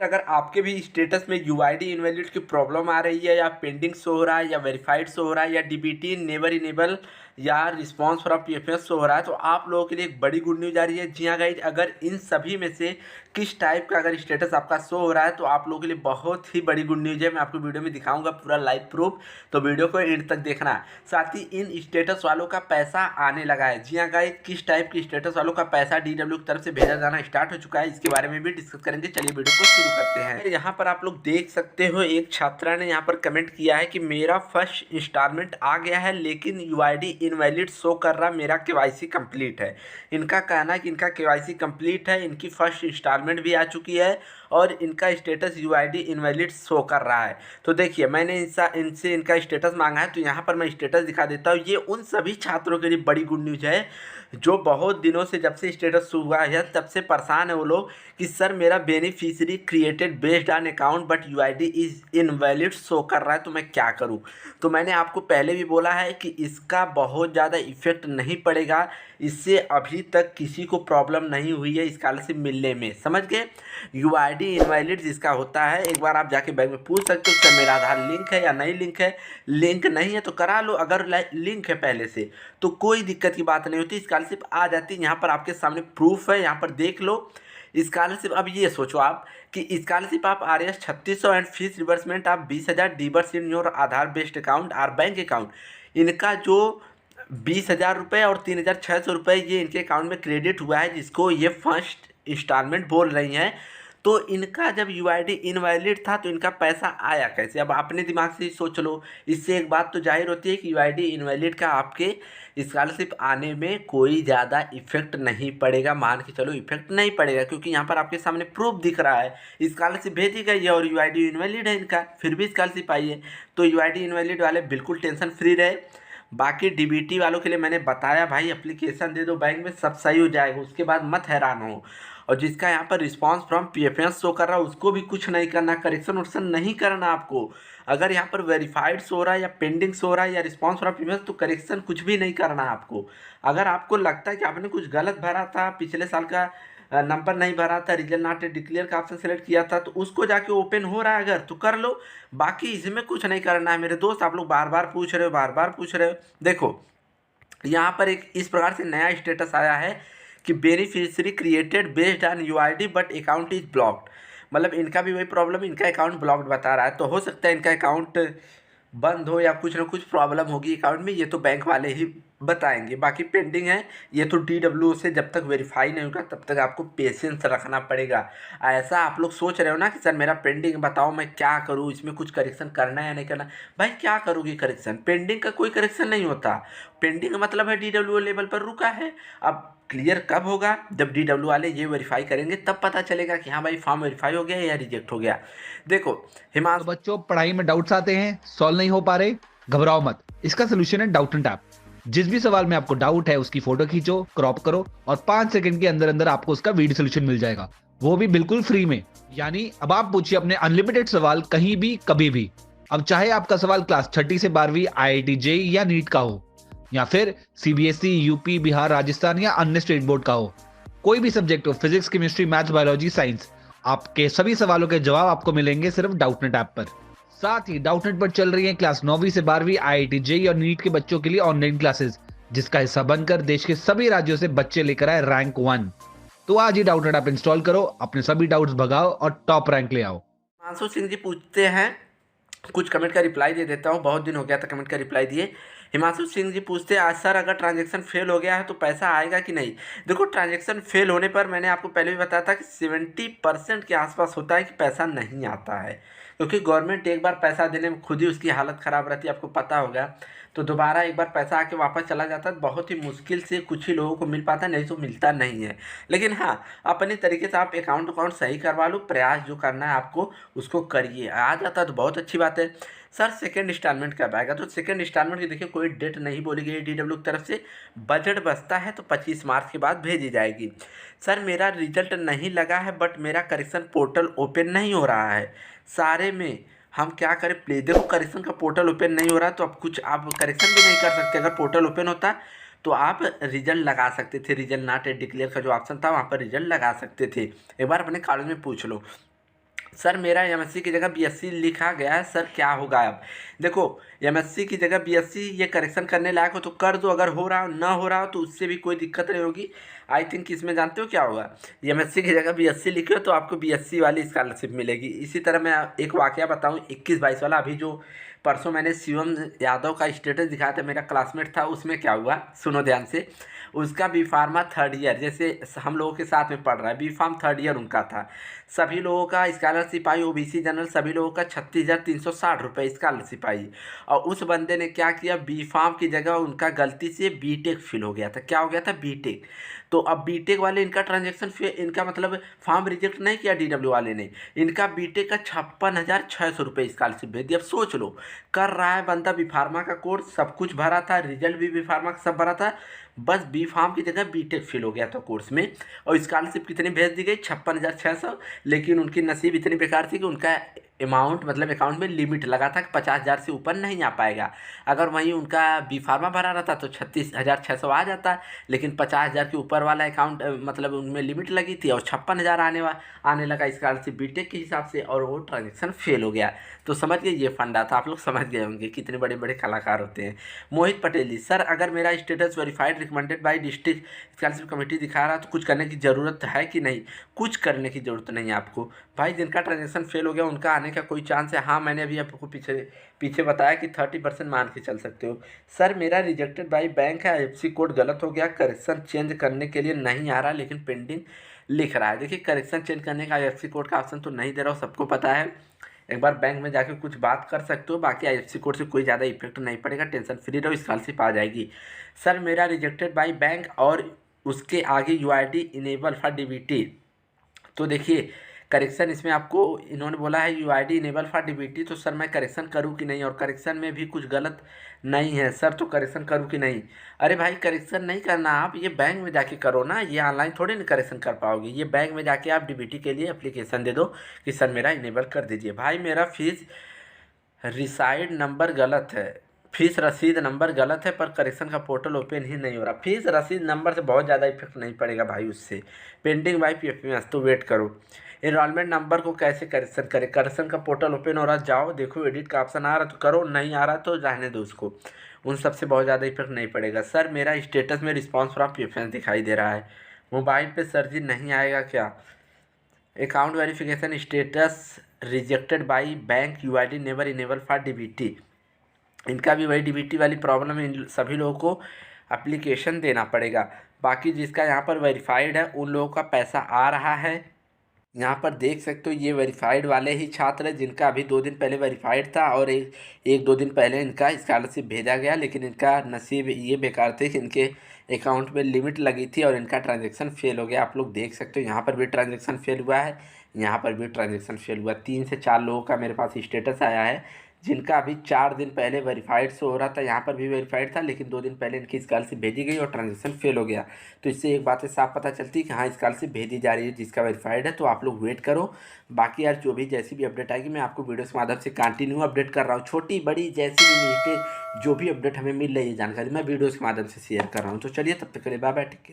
अगर आपके भी स्टेटस में यूआईडी इनवैलिड की प्रॉब्लम आ रही है या पेंडिंग शो हो रहा है या वेरीफाइड शो हो रहा है या डीबीटी नेवर इनेबल या रिस्पांस फ्रॉम पीएफएस शो हो रहा है, तो आप लोगों के लिए एक बड़ी गुड न्यूज़ आ रही है। जी हाँ गाइज, अगर इन सभी में से किस टाइप का अगर स्टेटस आपका शो हो रहा है तो आप लोगों के लिए बहुत ही बड़ी गुड न्यूज़ है। मैं आपको वीडियो में दिखाऊंगा पूरा लाइव प्रूफ, तो वीडियो को एंड तक देखना। साथ ही इन स्टेटस वालों का पैसा आने लगा है। जी हाँ गाइज, किस टाइप की स्टेटस वालों का पैसा डीडब्ल्यू की तरफ से भेजा जाना स्टार्ट हो चुका है, इसके बारे में भी डिस्कस करेंगे। चलिए वीडियो को शुरू करते हैं। यहाँ पर आप लोग देख सकते हो, एक छात्रा ने यहाँ पर कमेंट किया है कि मेरा फर्स्ट इंस्टॉलमेंट आ गया है लेकिन यूआईडी इनवैलिड शो कर रहा, मेरा केवाईसी कंप्लीट है। इनका कहना है कि इनका केवाईसी कंप्लीट है, इनकी फर्स्ट इंस्टॉलमेंट भी आ चुकी है और इनका स्टेटस यूआईडी इनवैलिड शो कर रहा है। तो देखिए, मैंने इनसे इनका स्टेटस मांगा है, तो यहाँ पर मैं स्टेटस दिखा देता हूँ। ये उन सभी छात्रों के लिए बड़ी गुड न्यूज़ है जो बहुत दिनों से, जब से स्टेटस शुरू हुआ है तब से परेशान है वो लोग कि सर मेरा beneficiary created based on account but UID is invalid show कर रहा है, तो मैं क्या करूं। तो मैंने आपको पहले भी बोला है कि इसका बहुत ज़्यादा इफेक्ट नहीं पड़ेगा, इससे अभी तक किसी को प्रॉब्लम नहीं हुई है स्कॉलरशिप मिलने में, समझ गए। यूआईडी इनवैलिड जिसका होता है, एक बार आप जाके बैंक में पूछ सकते हो सर मेरा आधार लिंक है या नहीं लिंक है। लिंक नहीं है तो करा लो, अगर लिंक है पहले से तो कोई दिक्कत की बात नहीं होती, स्कॉलरशिप आ जाती है। यहाँ पर आपके सामने प्रूफ है, यहाँ पर देख लो स्कॉलरशिप। अब ये सोचो आप कि स्कॉलरशिप आप RS 3600 एंड फीस रिवर्समेंट आप 20,000 disburse in your Aadhaar based account और बैंक अकाउंट, इनका जो 20,000 रुपये और 3,600 रुपये ये इनके अकाउंट में क्रेडिट हुआ है, जिसको ये फर्स्ट इंस्टॉलमेंट बोल रही हैं। तो इनका जब यूआईडी इनवैलिड था तो इनका पैसा आया कैसे। अब अपने दिमाग से ही सोच लो। इससे एक बात तो जाहिर होती है कि यूआईडी इनवैलिड का आपके स्कॉलरशिप आने में कोई ज़्यादा इफेक्ट नहीं पड़ेगा। मान के चलो इफेक्ट नहीं पड़ेगा, क्योंकि यहाँ पर आपके सामने प्रूफ दिख रहा है, स्कॉलरशिप भेजी गई है और यूआईडी इनवैलिड है इनका, फिर भी स्कॉलरशिप आई है। तो यूआईडी इनवैलिड वाले बिल्कुल टेंशन फ्री रहे। बाकी डीबीटी वालों के लिए मैंने बताया भाई, एप्लीकेशन दे दो बैंक में, सब सही हो जाएगा, उसके बाद मत हैरान हो। और जिसका यहाँ पर रिस्पांस फ्रॉम पीएफएस शो कर रहा है उसको भी कुछ नहीं करना, करेक्शन वर्क्शन नहीं करना आपको। अगर यहाँ पर वेरीफाइड शो हो रहा है या पेंडिंग शो हो रहा है या रिस्पांस फ्रॉम पीएफएस, तो करेक्शन कुछ भी नहीं करना आपको। अगर आपको लगता है कि आपने कुछ गलत भरा था, पिछले साल का नंबर नहीं भरा था, रीजन नॉट डिक्लेयर का ऑप्शन सेलेक्ट किया था, तो उसको जाके ओपन हो रहा है अगर, तो कर लो। बाकी इसमें कुछ नहीं करना है मेरे दोस्त। आप लोग बार बार पूछ रहे हो, बार बार पूछ रहे हो। देखो यहाँ पर एक इस प्रकार से नया स्टेटस आया है कि beneficiary created based on UID but account is blocked. मतलब इनका भी वही प्रॉब्लम, इनका अकाउंट ब्लॉक्ड बता रहा है। तो हो सकता है इनका अकाउंट बंद हो या कुछ ना कुछ प्रॉब्लम होगी अकाउंट में, ये तो बैंक वाले ही बताएंगे। बाकी पेंडिंग है, ये तो डीडब्ल्यू से जब तक वेरीफाई नहीं होगा तब तक आपको पेशेंस रखना पड़ेगा। ऐसा आप लोग सोच रहे हो ना कि सर मेरा पेंडिंग, बताओ मैं क्या करूँ, इसमें कुछ करेक्शन करना है या नहीं करना। भाई क्या करोगे करेक्शन, पेंडिंग का कोई करेक्शन नहीं होता। पेंडिंग का मतलब है डीडब्ल्यू लेवल पर रुका है। अब क्लियर कब होगा, जब डीडब्ल्यू वाले ये वेरीफाई करेंगे तब पता चलेगा कि हाँ भाई फॉर्म वेरीफाई हो गया या रिजेक्ट हो गया। देखो तो हिमांशु, बच्चों, पढ़ाई में डाउट्स आते हैं, सॉल्व नहीं हो पा रहे, घबराओ मत। इसका सोल्यूशन है डाउटंट ऐप। जिस भी सवाल में आपको डाउट है उसकी फोटो खींचो, क्रॉप करो और 5 सेकंड के अंदर अंदर आपको उसका वीडियो सोल्यूशन मिल जाएगा, वो भी बिल्कुल फ्री में। यानी अब आप पूछिए अपने अनलिमिटेड सवाल कहीं भी कभी भी। अब चाहे आपका सवाल क्लास 6 से 12वीं IIT JEE या नीट का हो, या फिर CBSE यूपी बिहार राजस्थान या अन्य स्टेट बोर्ड का हो, कोई भी सब्जेक्ट हो, physics chemistry maths biology science, आपके सभी सवालों के जवाब आपको मिलेंगे सिर्फ डाउटनेट ऐप पर। साथ ही डाउटनेट पर चल रही है क्लास 9वीं से 12वीं IIT JEE और नीट के बच्चों के लिए ऑनलाइन क्लासेस, जिसका हिस्सा बनकर देश के सभी राज्यों से बच्चे लेकर आए रैंक 1। तो आज ही डाउटनेट ऐप इंस्टॉल करो, अपने सभी डाउट्स भगाओ और टॉप रैंक ले आओ। हिमांशु सिंह जी पूछते हैं, कुछ कमेंट का रिप्लाई दे देता हूँ, बहुत दिन हो गया था कमेंट का रिप्लाई दिए। हिमांशु सिंह जी पूछते हैं, आज सर अगर ट्रांजैक्शन फेल हो गया है तो पैसा आएगा कि नहीं। देखो ट्रांजैक्शन फेल होने पर मैंने आपको पहले भी बताया था कि 70% के आसपास होता है कि पैसा नहीं आता है, क्योंकि गवर्नमेंट एक बार पैसा देने में खुद ही उसकी हालत ख़राब रहती है, आपको पता होगा। तो दोबारा एक बार पैसा आके वापस चला जाता है, बहुत ही मुश्किल से कुछ ही लोगों को मिल पाता है, नहीं तो मिलता नहीं है। लेकिन हाँ, अपने तरीके से आप अकाउंट सही करवा लो, प्रयास जो करना है आपको उसको करिए। आ जाता है तो बहुत अच्छी बात है। सर सेकंड इंस्टॉलमेंट कब आएगा, तो सेकंड इंस्टॉलमेंट की देखिए कोई डेट नहीं बोली गई डीडब्ल्यू की तरफ से। बजट बचता है तो 25 मार्च के बाद भेजी जाएगी। सर मेरा रिजल्ट नहीं लगा है बट मेरा करेक्शन पोर्टल ओपन नहीं हो रहा है, सारे में हम क्या करें प्लीज़। देखो करेक्शन का पोर्टल ओपन नहीं हो रहा तो अब कुछ आप करेक्शन भी नहीं कर सकते। अगर पोर्टल ओपन होता तो आप रिजल्ट लगा सकते थे, रिजल्ट नॉट डिक्लेयर का जो ऑप्शन था वहाँ पर रिजल्ट लगा सकते थे। एक बार अपने कॉलेज में पूछ लो। सर मेरा एमएससी की जगह बीएससी लिखा गया है, सर क्या होगा अब? देखो, एमएससी की जगह बीएससी ये करेक्शन करने लायक हो तो कर दो, अगर हो रहा हो ना हो रहा हो तो उससे भी कोई दिक्कत नहीं होगी। आई थिंक इसमें जानते हो क्या होगा, एमएससी की जगह बीएससी लिखे हो तो आपको बीएससी वाली स्कॉलरशिप मिलेगी। इसी तरह मैं एक वाकया बताऊं 21-22 वाला, अभी जो परसों मैंने शिवम यादव का स्टेटस दिखाया था, मेरा क्लासमेट था, उसमें क्या हुआ सुनो ध्यान से। उसका बी फार्मा थर्ड ईयर, जैसे हम लोगों के साथ में पढ़ रहा है, बी फार्म थर्ड ईयर उनका था। सभी लोगों का स्कॉलरशिप आई, ओबीसी जनरल सभी लोगों का 36,360 रुपये स्कॉलरशिप आई। और उस बंदे ने क्या किया, बी फार्म की जगह उनका गलती से बीटेक फिल हो गया था। क्या हो गया था? बीटेक। तो अब बीटेक वाले इनका ट्रांजेक्शन इनका मतलब फॉर्म रिजेक्ट नहीं किया डीडब्ल्यू वाले ने, इनका बीटेक का 56,600 रुपये स्कॉलरशिप भेज दिया। अब सोच लो, कर रहा है बंदा बी फार्मा का कोर्स, सब कुछ भरा था, रिजल्ट भी बी फार्मा का सब भरा था, बस बी फार्म की जगह बीटेक फेल हो गया था कोर्स में। और स्कॉलरशिप कितनी भेज दी गई? 56,600। लेकिन उनकी नसीब इतनी बेकार थी कि उनका अमाउंट मतलब अकाउंट में लिमिट लगा था कि 50,000 से ऊपर नहीं आ पाएगा। अगर वहीं उनका बी फार्मा भरा रहता तो 36,600 आ जाता, लेकिन 50,000 के ऊपर वाला अकाउंट मतलब उनमें लिमिट लगी थी और 56,000 आने लगा स्कॉलरशिप बीटेक के हिसाब से, और वो ट्रांजेक्शन फेल हो गया। तो समझ गए, ये फंडा था, आप लोग समझ गए होंगे कितने बड़े बड़े कलाकार होते हैं। मोहित पटेल जी, सर अगर मेरा status verified recommended by district scholarship committee दिखा रहा है तो कुछ करने की ज़रूरत है कि नहीं? कुछ करने की ज़रूरत नहीं है आपको भाई, जिनका ट्रांजेक्शन फेल हो गया उनका आने का कोई चांस है। हाँ, मैंने अभी आपको पीछे पीछे बताया कि 30% मान के चल सकते हो। सर मेरा रिजेक्टेड बाई बैंक है, आईएफएससी कोड गलत हो गया, करेक्शन चेंज करने के लिए नहीं आ रहा लेकिन पेंडिंग लिख रहा है। देखिए, करेक्शन चेंज करने का आईएफएससी कोड का ऑप्शन तो नहीं दे रहा हूँ, सबको पता है। एक बार बैंक में जाके कुछ बात कर सकते हो, बाकी आईएफएससी कोड से कोई ज़्यादा इफेक्ट नहीं पड़ेगा, टेंशन फ्री रहो, स्कॉलरशिप आ जाएगी। सर मेरा रिजेक्टेड बाई बैंक और उसके आगे यूआईडी इनेबल फॉर डीबीटी, तो देखिए करेक्शन इसमें आपको इन्होंने बोला है यूआईडी इनेबल फॉर डीबीटी, तो सर मैं करेक्शन करूँ कि नहीं? और करेक्शन में भी कुछ गलत नहीं है सर, तो करेक्शन करूँ कि नहीं? अरे भाई, करेक्शन नहीं करना, आप ये बैंक में जाके करो ना, ये ऑनलाइन थोड़ी ना करेक्शन कर पाओगे। ये बैंक में जाके आप डीबीटी के लिए एप्लीकेशन दे दो कि सर मेरा इनेबल कर दीजिए। भाई मेरा फीस रिसाइड नंबर गलत है, फीस रसीद नंबर गलत है, पर करेक्शन का पोर्टल ओपन ही नहीं हो रहा। फीस रसीद नंबर से बहुत ज़्यादा इफेक्ट नहीं पड़ेगा भाई, उससे पेंडिंग बाई पीएफएमएस, तो वेट करो। इनरोलमेंट नंबर को कैसे करेक्शन करें? करेक्शन का पोर्टल ओपन हो रहा, जाओ देखो, एडिट का ऑप्शन आ रहा तो करो, नहीं आ रहा तो रहने दो उसको, उन सबसे बहुत ज़्यादा इफेक्ट नहीं पड़ेगा। सर मेरा स्टेटस में रिस्पॉन्स फ्रॉम पीएफएमएस दिखाई दे रहा है, मोबाइल पे सर जी नहीं आएगा क्या? Account verification status rejected by bank, UID never enable for DBT. इनका भी वही डीबीटी वाली प्रॉब्लम है, इन सभी लोगों को एप्लीकेशन देना पड़ेगा। बाकी जिसका यहाँ पर वेरीफाइड है उन लोगों का पैसा आ रहा है। यहाँ पर देख सकते हो, ये वेरीफाइड वाले ही छात्र हैं जिनका अभी 2 दिन पहले वेरीफाइड था और एक 2 दिन पहले इनका स्कॉलरशिप भेजा गया, लेकिन इनका नसीब ये बेकार थे कि इनके अकाउंट में लिमिट लगी थी और इनका ट्रांजेक्शन फेल हो गया। आप लोग देख सकते हो, यहाँ पर भी ट्रांजेक्शन फेल हुआ है, यहाँ पर भी ट्रांजेक्शन फेल हुआ। 3 से 4 लोगों का मेरे पास स्टेटस आया है जिनका अभी 4 दिन पहले वेरीफाइड से हो रहा था, यहाँ पर भी वेरीफाइड था, लेकिन 2 दिन पहले इनकी स्कॉलरशिप भेजी गई और ट्रांजेक्शन फेल हो गया। तो इससे एक बात साफ पता चलती है कि हाँ, स्कॉलरशिप भेजी जा रही है जिसका वेरीफाइड है, तो आप लोग वेट करो। बाकी यार जो भी जैसी भी अपडेट आएगी मैं आपको वीडियो के माध्यम से कंटिन्यू अपडेट कर रहा हूँ, छोटी बड़ी जैसी भी मिस्टेक जो भी अपडेट हमें मिल रही है जानकारी मैं वीडियो के माध्यम से शेयर कर रहा हूँ। तो चलिए, तब तक के लिए बाय बाय, टेक केयर।